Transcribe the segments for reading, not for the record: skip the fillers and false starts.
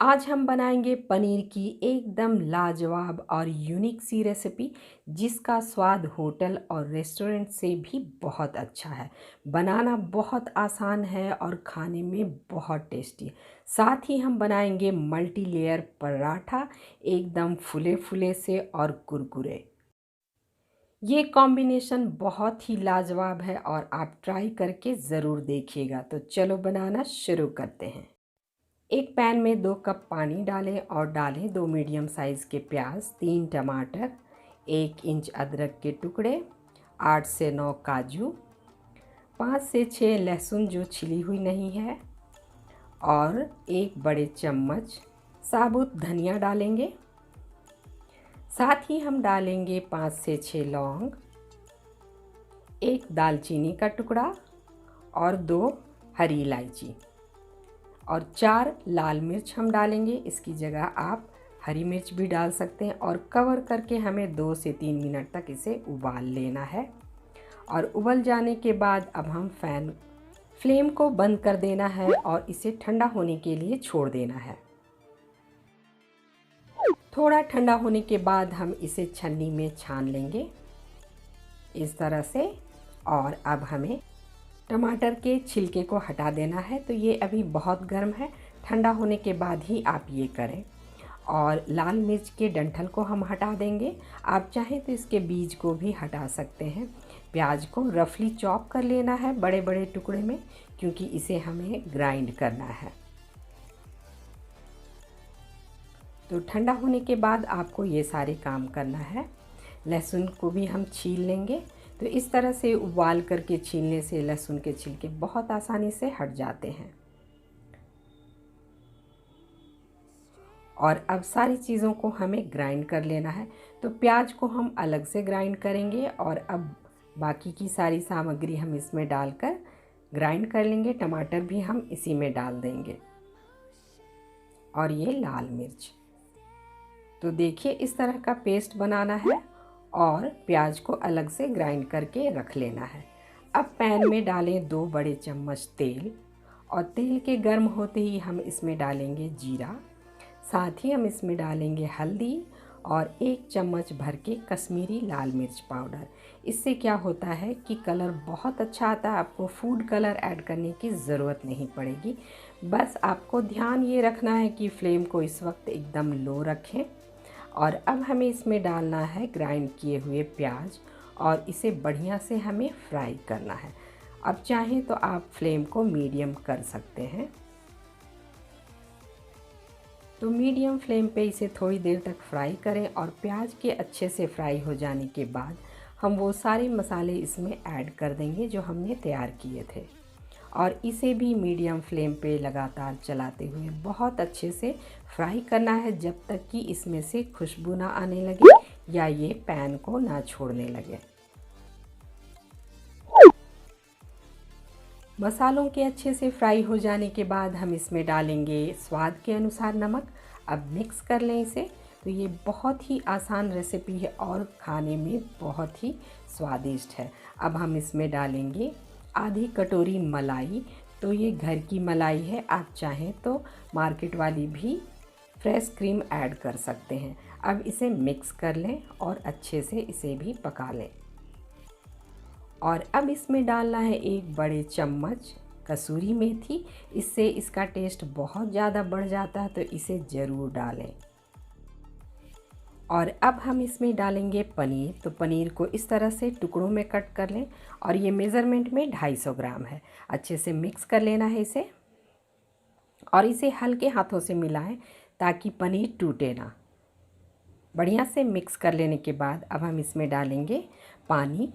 आज हम बनाएंगे पनीर की एकदम लाजवाब और यूनिक सी रेसिपी जिसका स्वाद होटल और रेस्टोरेंट से भी बहुत अच्छा है। बनाना बहुत आसान है और खाने में बहुत टेस्टी है। साथ ही हम बनाएंगे मल्टी लेयर पराठा, एकदम फुले फुले से और कुरकुरे। ये कॉम्बिनेशन बहुत ही लाजवाब है और आप ट्राई करके ज़रूर देखिएगा। तो चलो बनाना शुरू करते हैं। एक पैन में 2 कप पानी डालें और डालें 2 मीडियम साइज़ के प्याज, 3 टमाटर, 1 इंच अदरक के टुकड़े, 8 से 9 काजू, 5 से 6 लहसुन जो छिली हुई नहीं है और 1 बड़े चम्मच साबुत धनिया डालेंगे। साथ ही हम डालेंगे 5 से 6 लौंग, 1 दालचीनी का टुकड़ा और 2 हरी इलायची और 4 लाल मिर्च हम डालेंगे। इसकी जगह आप हरी मिर्च भी डाल सकते हैं और कवर करके हमें 2 से 3 मिनट तक इसे उबाल लेना है। और उबल जाने के बाद अब हम फ्लेम को बंद कर देना है और इसे ठंडा होने के लिए छोड़ देना है। थोड़ा ठंडा होने के बाद हम इसे छन्नी में छान लेंगे इस तरह से। और अब हमें टमाटर के छिलके को हटा देना है। तो ये अभी बहुत गर्म है, ठंडा होने के बाद ही आप ये करें। और लाल मिर्च के डंठल को हम हटा देंगे, आप चाहें तो इसके बीज को भी हटा सकते हैं। प्याज को रफली चॉप कर लेना है बड़े बड़े टुकड़े में, क्योंकि इसे हमें ग्राइंड करना है। तो ठंडा होने के बाद आपको ये सारे काम करना है। लहसुन को भी हम छील लेंगे। तो इस तरह से उबाल करके छीलने से लहसुन के छिलके बहुत आसानी से हट जाते हैं। और अब सारी चीज़ों को हमें ग्राइंड कर लेना है। तो प्याज को हम अलग से ग्राइंड करेंगे और अब बाकी की सारी सामग्री हम इसमें डालकर ग्राइंड कर लेंगे। टमाटर भी हम इसी में डाल देंगे और ये लाल मिर्च। तो देखिए इस तरह का पेस्ट बनाना है और प्याज को अलग से ग्राइंड करके रख लेना है। अब पैन में डालें 2 बड़े चम्मच तेल और तेल के गर्म होते ही हम इसमें डालेंगे जीरा। साथ ही हम इसमें डालेंगे हल्दी और 1 चम्मच भर के कश्मीरी लाल मिर्च पाउडर। इससे क्या होता है कि कलर बहुत अच्छा आता है, आपको फूड कलर ऐड करने की ज़रूरत नहीं पड़ेगी। बस आपको ध्यान ये रखना है कि फ्लेम को इस वक्त एकदम लो रखें। और अब हमें इसमें डालना है ग्राइंड किए हुए प्याज और इसे बढ़िया से हमें फ्राई करना है। अब चाहें तो आप फ्लेम को मीडियम कर सकते हैं। तो मीडियम फ्लेम पे इसे थोड़ी देर तक फ्राई करें और प्याज के अच्छे से फ्राई हो जाने के बाद हम वो सारे मसाले इसमें ऐड कर देंगे जो हमने तैयार किए थे। और इसे भी मीडियम फ्लेम पे लगातार चलाते हुए बहुत अच्छे से फ्राई करना है जब तक कि इसमें से खुशबू ना आने लगे या ये पैन को ना छोड़ने लगे। मसालों के अच्छे से फ्राई हो जाने के बाद हम इसमें डालेंगे स्वाद के अनुसार नमक। अब मिक्स कर लें इसे। तो ये बहुत ही आसान रेसिपी है और खाने में बहुत ही स्वादिष्ट है। अब हम इसमें डालेंगे आधी कटोरी मलाई। तो ये घर की मलाई है, आप चाहें तो मार्केट वाली भी फ्रेश क्रीम ऐड कर सकते हैं। अब इसे मिक्स कर लें और अच्छे से इसे भी पका लें। और अब इसमें डालना है 1 बड़े चम्मच कसूरी मेथी। इससे इसका टेस्ट बहुत ज़्यादा बढ़ जाता है, तो इसे ज़रूर डालें। और अब हम इसमें डालेंगे पनीर। तो पनीर को इस तरह से टुकड़ों में कट कर लें और ये मेज़रमेंट में 250 ग्राम है। अच्छे से मिक्स कर लेना है इसे और इसे हल्के हाथों से मिलाएं ताकि पनीर टूटे ना। बढ़िया से मिक्स कर लेने के बाद अब हम इसमें डालेंगे पानी।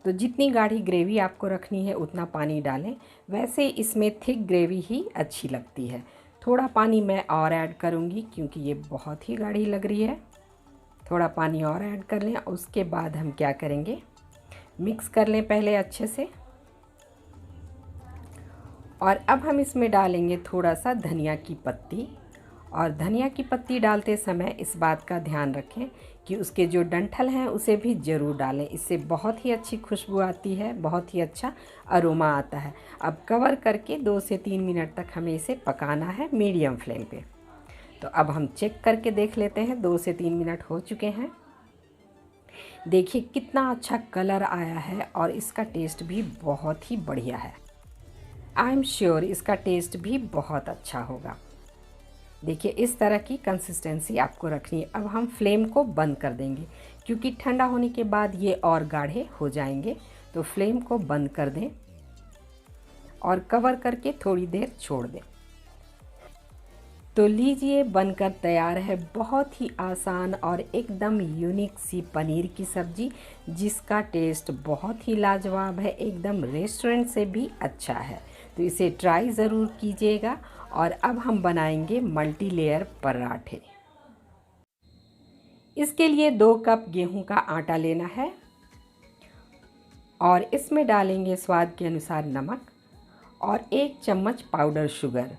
तो जितनी गाढ़ी ग्रेवी आपको रखनी है उतना पानी डालें। वैसे इसमें थिक ग्रेवी ही अच्छी लगती है। थोड़ा पानी मैं और ऐड करूँगी क्योंकि ये बहुत ही गाढ़ी लग रही है। थोड़ा पानी और ऐड कर लें। उसके बाद हम क्या करेंगे, मिक्स कर लें पहले अच्छे से। और अब हम इसमें डालेंगे थोड़ा सा धनिया की पत्ती। और धनिया की पत्ती डालते समय इस बात का ध्यान रखें कि उसके जो डंठल हैं उसे भी ज़रूर डालें। इससे बहुत ही अच्छी खुशबू आती है, बहुत ही अच्छा अरोमा आता है। अब कवर करके 2 से 3 मिनट तक हमें इसे पकाना है मीडियम फ्लेम पे। तो अब हम चेक करके देख लेते हैं। 2 से 3 मिनट हो चुके हैं। देखिए कितना अच्छा कलर आया है और इसका टेस्ट भी बहुत ही बढ़िया है। आई एम श्योर इसका टेस्ट भी बहुत अच्छा होगा। देखिए इस तरह की कंसिस्टेंसी आपको रखनी है। अब हम फ्लेम को बंद कर देंगे क्योंकि ठंडा होने के बाद ये और गाढ़े हो जाएंगे। तो फ्लेम को बंद कर दें और कवर करके थोड़ी देर छोड़ दें। तो लीजिए बनकर तैयार है बहुत ही आसान और एकदम यूनिक सी पनीर की सब्ज़ी, जिसका टेस्ट बहुत ही लाजवाब है, एकदम रेस्टोरेंट से भी अच्छा है। तो इसे ट्राई ज़रूर कीजिएगा। और अब हम बनाएंगे मल्टी लेयर पराठे। इसके लिए 2 कप गेहूं का आटा लेना है और इसमें डालेंगे स्वाद के अनुसार नमक और 1 चम्मच पाउडर शुगर।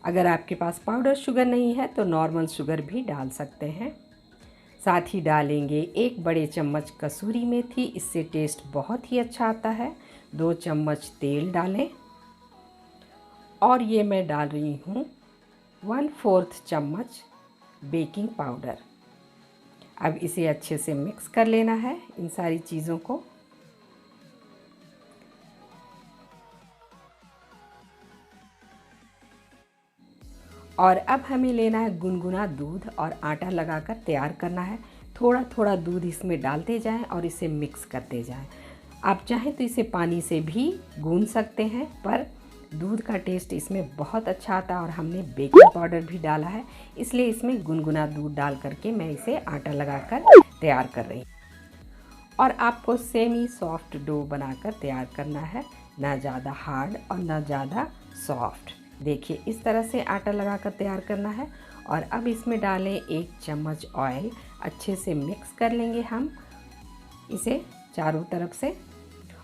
अगर आपके पास पाउडर शुगर नहीं है तो नॉर्मल शुगर भी डाल सकते हैं। साथ ही डालेंगे 1 बड़े चम्मच कसूरी मेथी, इससे टेस्ट बहुत ही अच्छा आता है। 2 चम्मच तेल डालें और ये मैं डाल रही हूँ 1/4 चम्मच बेकिंग पाउडर। अब इसे अच्छे से मिक्स कर लेना है इन सारी चीज़ों को। और अब हमें लेना है गुनगुना दूध और आटा लगाकर तैयार करना है। थोड़ा थोड़ा दूध इसमें डालते जाएं और इसे मिक्स करते जाएं। आप चाहें तो इसे पानी से भी गूंद सकते हैं, पर दूध का टेस्ट इसमें बहुत अच्छा आता है और हमने बेकिंग पाउडर भी डाला है, इसलिए इसमें गुनगुना दूध डाल करके मैं इसे आटा लगाकर तैयार कर रही हूँ। और आपको सेमी सॉफ्ट डो बनाकर तैयार करना है, ना ज़्यादा हार्ड और ना ज़्यादा सॉफ्ट। देखिए इस तरह से आटा लगाकर तैयार करना है। और अब इसमें डालें 1 चम्मच ऑयल, अच्छे से मिक्स कर लेंगे हम इसे चारों तरफ से।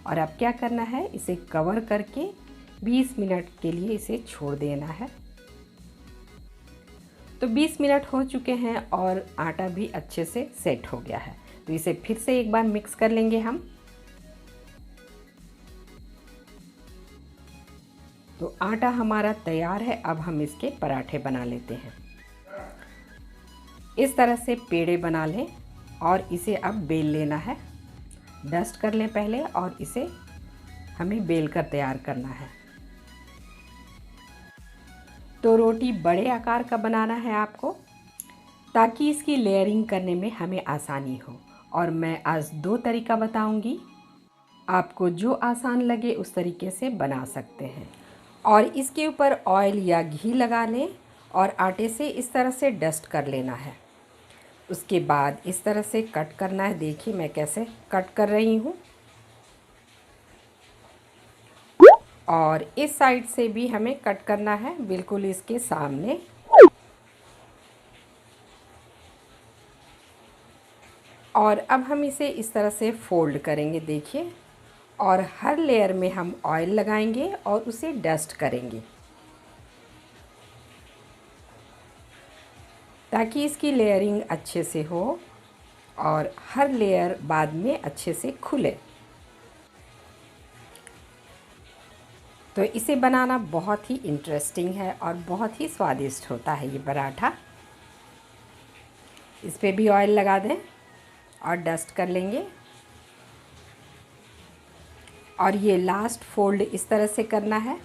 और अब क्या करना है, इसे कवर करके 20 मिनट के लिए इसे छोड़ देना है। तो 20 मिनट हो चुके हैं और आटा भी अच्छे से सेट हो गया है। तो इसे फिर से एक बार मिक्स कर लेंगे हम। तो आटा हमारा तैयार है। अब हम इसके पराठे बना लेते हैं। इस तरह से पेड़े बना लें और इसे अब बेल लेना है। डस्ट कर लें पहले और इसे हमें बेल कर तैयार करना है। तो रोटी बड़े आकार का बनाना है आपको, ताकि इसकी लेयरिंग करने में हमें आसानी हो। और मैं आज 2 तरीका बताऊंगी, आपको जो आसान लगे उस तरीके से बना सकते हैं। और इसके ऊपर ऑयल या घी लगा लें और आटे से इस तरह से डस्ट कर लेना है। उसके बाद इस तरह से कट करना है। देखिए मैं कैसे कट कर रही हूँ। और इस साइड से भी हमें कट करना है, बिल्कुल इसके सामने। और अब हम इसे इस तरह से फोल्ड करेंगे, देखिए। और हर लेयर में हम ऑयल लगाएंगे और उसे डस्ट करेंगे, ताकि इसकी लेयरिंग अच्छे से हो और हर लेयर बाद में अच्छे से खुले। तो इसे बनाना बहुत ही इंटरेस्टिंग है और बहुत ही स्वादिष्ट होता है ये पराठा। इस पे भी ऑयल लगा दें और डस्ट कर लेंगे। और ये लास्ट फोल्ड इस तरह से करना है।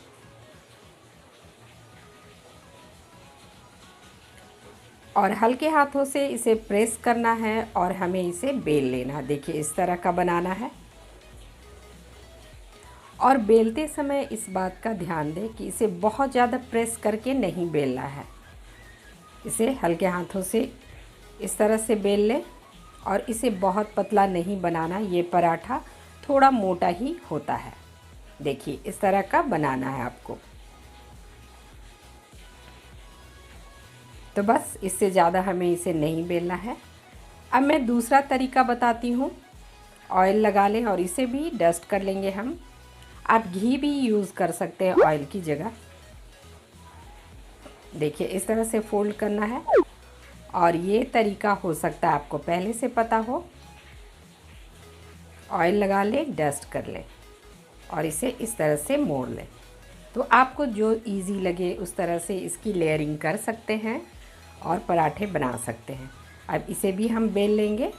और हल्के हाथों से इसे प्रेस करना है और हमें इसे बेल लेना। देखिए इस तरह का बनाना है। और बेलते समय इस बात का ध्यान दें कि इसे बहुत ज़्यादा प्रेस करके नहीं बेलना है। इसे हल्के हाथों से इस तरह से बेल लें और इसे बहुत पतला नहीं बनाना। ये पराठा थोड़ा मोटा ही होता है। देखिए इस तरह का बनाना है आपको। तो बस इससे ज़्यादा हमें इसे नहीं बेलना है। अब मैं दूसरा तरीका बताती हूँ। ऑयल लगा लें और इसे भी डस्ट कर लेंगे हम। आप घी भी यूज़ कर सकते हैं ऑयल की जगह। देखिए इस तरह से फोल्ड करना है। और ये तरीका हो सकता है आपको पहले से पता हो। ऑयल लगा लें, डस्ट कर लें और इसे इस तरह से मोड़ लें। तो आपको जो इजी लगे उस तरह से इसकी लेयरिंग कर सकते हैं। और पराठे बना सकते हैं। अब इसे भी हम बेल लेंगे,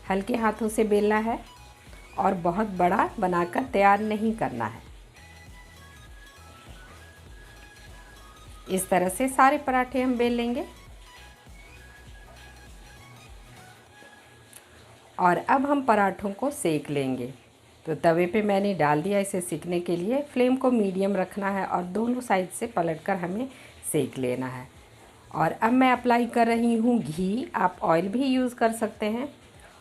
हल्के हाथों से बेलना है और बहुत बड़ा बनाकर तैयार नहीं करना है। इस तरह से सारे पराठे हम बेल लेंगे। और अब हम पराठों को सेक लेंगे। तो तवे पे मैंने डाल दिया इसे सेकने के लिए। फ्लेम को मीडियम रखना है और दोनों साइड से पलटकर हमें सेक लेना है। और अब मैं अप्लाई कर रही हूँ घी, आप ऑयल भी यूज़ कर सकते हैं।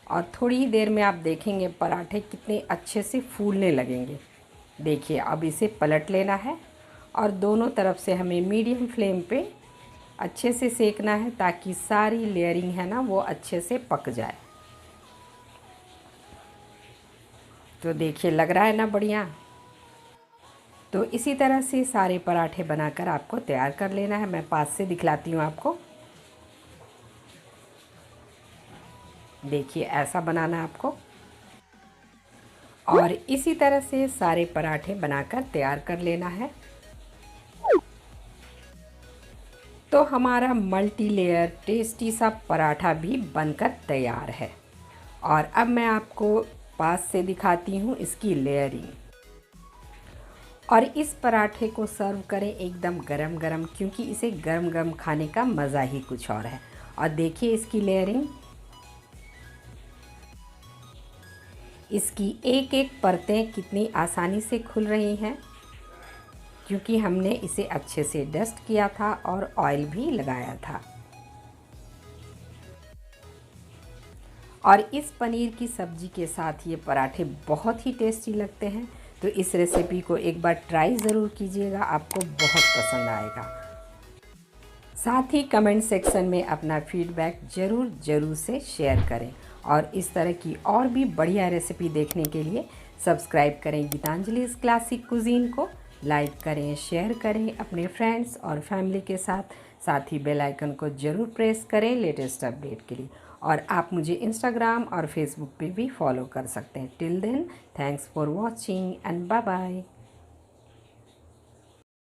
और थोड़ी ही देर में आप देखेंगे पराठे कितने अच्छे से फूलने लगेंगे। देखिए, अब इसे पलट लेना है और दोनों तरफ से हमें मीडियम फ्लेम पे अच्छे से सेकना है ताकि सारी लेयरिंग है ना वो अच्छे से पक जाए। तो देखिए, लग रहा है ना बढ़िया। तो इसी तरह से सारे पराठे बनाकर आपको तैयार कर लेना है। मैं पास से दिखलाती हूँ आपको। देखिए, ऐसा बनाना है आपको और इसी तरह से सारे पराठे बनाकर तैयार कर लेना है। तो हमारा मल्टी लेयर टेस्टी सा पराठा भी बनकर तैयार है। और अब मैं आपको पास से दिखाती हूँ इसकी लेयरिंग। और इस पराठे को सर्व करें एकदम गरम गरम, क्योंकि इसे गरम गरम खाने का मज़ा ही कुछ और है। और देखिए इसकी लेयरिंग, इसकी एक एक परतें कितनी आसानी से खुल रही हैं, क्योंकि हमने इसे अच्छे से डस्ट किया था और ऑयल भी लगाया था। और इस पनीर की सब्ज़ी के साथ ये पराठे बहुत ही टेस्टी लगते हैं। तो इस रेसिपी को एक बार ट्राई ज़रूर कीजिएगा, आपको बहुत पसंद आएगा। साथ ही कमेंट सेक्शन में अपना फीडबैक ज़रूर से शेयर करें। और इस तरह की और भी बढ़िया रेसिपी देखने के लिए सब्सक्राइब करें गीतांजलि's क्लासिक कुजीन को, लाइक करें, शेयर करें अपने फ्रेंड्स और फैमिली के साथ। साथ ही बेल आइकन को ज़रूर प्रेस करें लेटेस्ट अपडेट के लिए। और आप मुझे इंस्टाग्राम और फेसबुक पे भी फॉलो कर सकते हैं। Till then, thanks for watching and bye bye.